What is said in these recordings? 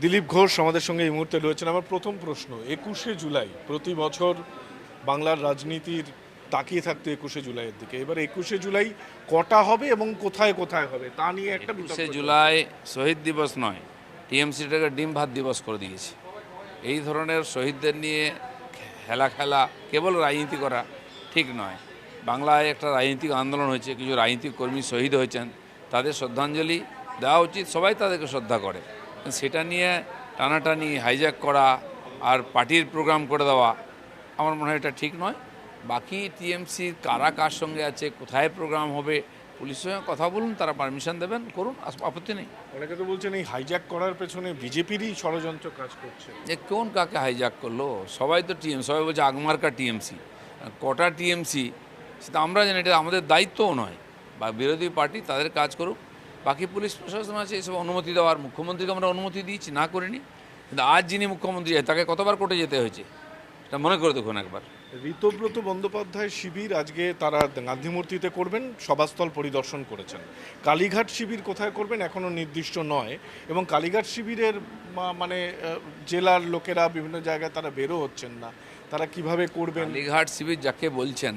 দিলীপ ঘোষ আমাদের সঙ্গে এই মুহূর্তে রয়েছেন। আমার প্রথম প্রশ্ন, 21শে জুলাই প্রতি বছর বাংলার রাজনীতির তাকিয়ে থাকতো 21শে জুলাইয়ের দিকে। এবার 21শে জুলাই কটা হবে এবং কোথায় কোথায় হবে তা নিয়ে একটা বিতর্ক 21শে চলছে। জুলাই শহীদ দিবস নয়, টিএমসিটাকে ডিম ভাত দিবস করে দিয়েছে। এই ধরনের শহীদদের নিয়ে খেলা কেবল রাজনীতি করা ঠিক নয়। বাংলায় একটা রাজনৈতিক আন্দোলন হয়েছে, কিছু রাজনৈতিক কর্মী শহীদ হয়েছেন, তাদের শ্রদ্ধাঞ্জলি দেওয়া উচিত, সবাই তাদেরকে শ্রদ্ধা করে। সেটা নিয়ে টানাটানি হাইজ্যাক করা আর পার্টির প্রোগ্রাম করে দেওয়া আমার মনে হয় এটা ঠিক নয়। বাকি টিএমসির কারা কার সঙ্গে আছে, কোথায় প্রোগ্রাম হবে, পুলিশের সঙ্গে কথা বলুন, তারা পারমিশন দেবেন, করুন, আপত্তি নেই। অনেকে তো বলছেন এই হাইজ্যাক করার পেছনে বিজেপিরই ষড়যন্ত্র কাজ করছে। যে কোন কাকে হাইজ্যাক করলো? সবাই তো সবাই বলছে আগমার্কা টিএমসি। কটা টিএমসি সেটা আমরা জানি, এটা আমাদের দায়িত্বও নয়। বা বিরোধী পার্টি তাদের কাজ করুক, বাকি পুলিশ প্রশাসন আছে এসব অনুমতি দেওয়ার। মুখ্যমন্ত্রীকে আমরা অনুমতি দিয়েছি, না করিনি। কিন্তু আজ যিনি মুখ্যমন্ত্রী তাকে কতবার কোর্টে যেতে হয়েছে, এটা মনে করে দেখুন একবার। ঋতব্রত বন্দ্যোপাধ্যায় শিবির আজকে তারা গান্ধী মূর্তিতে করবেন, সভাস্থল পরিদর্শন করেছেন। কালীঘাট শিবির কোথায় করবেন এখনও নির্দিষ্ট নয়, এবং কালীঘাট শিবিরের মানে জেলার লোকেরা বিভিন্ন জায়গায় তারা বেরো হচ্ছেন না, তারা কিভাবে করবেন। কালীঘাট শিবির যাকে বলছেন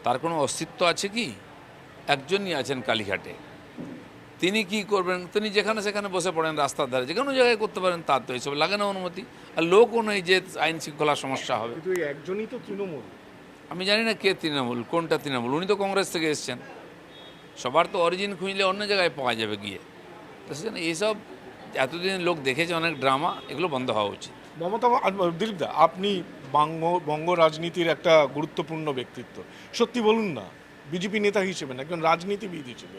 তার কোনো অস্তিত্ব আছে কি? একজনই আছেন কালীঘাটে, তিনি কি করবেন? তিনি যেখানে সেখানে বসে পড়েন, রাস্তার ধারে যে কোনো জায়গায় করতে পারেন, তার তো এইসব লাগে না অনুমতি। আর লোকও নেই যে আইন শৃঙ্খলার সমস্যা হবে। কিন্তু এই একজনই তো তৃণমূল। আমি জানি না কে তৃণমূল, কোনটা তৃণমূল। উনি তো কংগ্রেস থেকে এসছেন। সবার তো অরিজিন খুঁজলে অন্য জায়গায় পাওয়া যাবে গিয়ে। তো সেজন্য এইসব এতদিন লোক দেখেছে অনেক ড্রামা, এগুলো বন্ধ হওয়া উচিত। মমতা দিলীপদা, আপনি বঙ্গ রাজনীতির একটা গুরুত্বপূর্ণ ব্যক্তিত্ব, সত্যি বলুন না, বিজেপি নেতা হিসেবে না, একজন রাজনীতিবিদ হিসেবে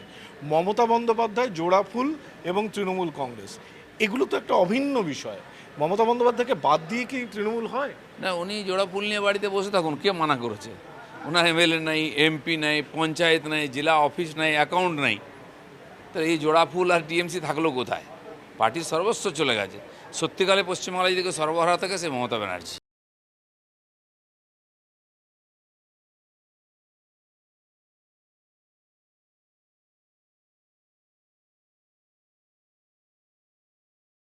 মমতা বন্দ্যোপাধ্যায়, জোড়াফুল এবং তৃণমূল কংগ্রেস, এগুলো তো একটা অভিন্ন বিষয়। মমতা বন্দ্যোপাধ্যায়কে বাদ দিয়ে কি তৃণমূল হয়? না, উনি জোড়া ফুল নিয়ে বাড়িতে বসে থাকুন, কে মানা করেছে? ওনার এমএলএ নাই, এমপি নাই, পঞ্চায়েত নাই, জেলা অফিস নাই, অ্যাকাউন্ট নাই। তো এই জোড়া ফুল আর টিএমসি থাকলো কোথায়? পার্টির সর্বস্ব চলে গেছে। সত্যিকালে পশ্চিমবাংলায় যদি কেউ সর্বহারা থাকে সে মমতা ব্যানার্জি।